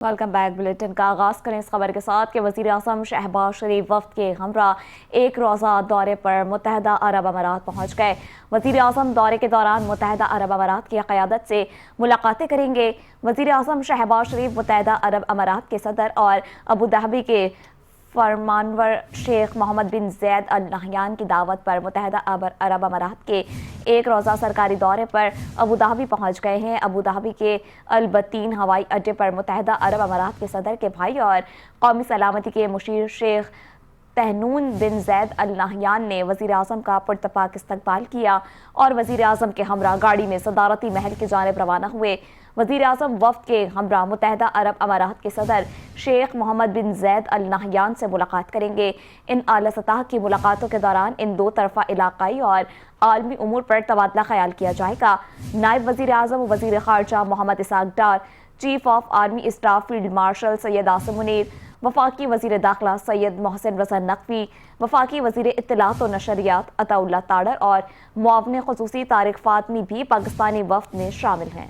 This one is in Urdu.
ویلکم بیک بلیٹن کا آغاز کریں اس خبر کے ساتھ کہ وزیر اعظم شہباز شریف وفد کے ہمراہ ایک روزہ دورے پر متحدہ عرب امارات پہنچ گئے۔ وزیر اعظم دورے کے دوران متحدہ عرب امارات کی قیادت سے ملاقاتیں کریں گے۔ وزیر اعظم شہباز شریف متحدہ عرب امارات کے صدر اور ابوظہبی کے فرمانروا شیخ محمد بن زید ال نہیان کی دعوت پر متحدہ عرب امارات کے ایک روزہ سرکاری دورے پر ابوظہبی پہنچ گئے ہیں۔ ابوظہبی کے البطین ہوائی اڈے پر متحدہ عرب امارات کے صدر کے بھائی اور قومی سلامتی کے مشیر شیخ تہنون بن زید ال نہیان نے وزیر اعظم کا پرتپاک استقبال کیا اور وزیر اعظم کے ہمراہ گاڑی میں صدارتی محل کی جانب روانہ ہوئے۔ وزیر اعظم وفد کے ہمراہ متحدہ عرب امارات کے صدر شیخ محمد بن زید ال نہیان سے ملاقات کریں گے۔ ان اعلیٰ سطح کی ملاقاتوں کے دوران ان دو طرفہ علاقائی اور عالمی امور پر تبادلہ خیال کیا جائے گا۔ نائب وزیر اعظم و وزیر خارجہ Muhammad Ishaq Dar, chief of army staff field marshal Syed Asim Munir, وفاقی وزیر داخلہ سید محسن رضا نقوی، وفاقی وزیر اطلاعات و نشریات عطا اللہ تاڑر اور معاون خصوصی طارق فاطمی بھی پاکستانی وفد میں شامل ہیں۔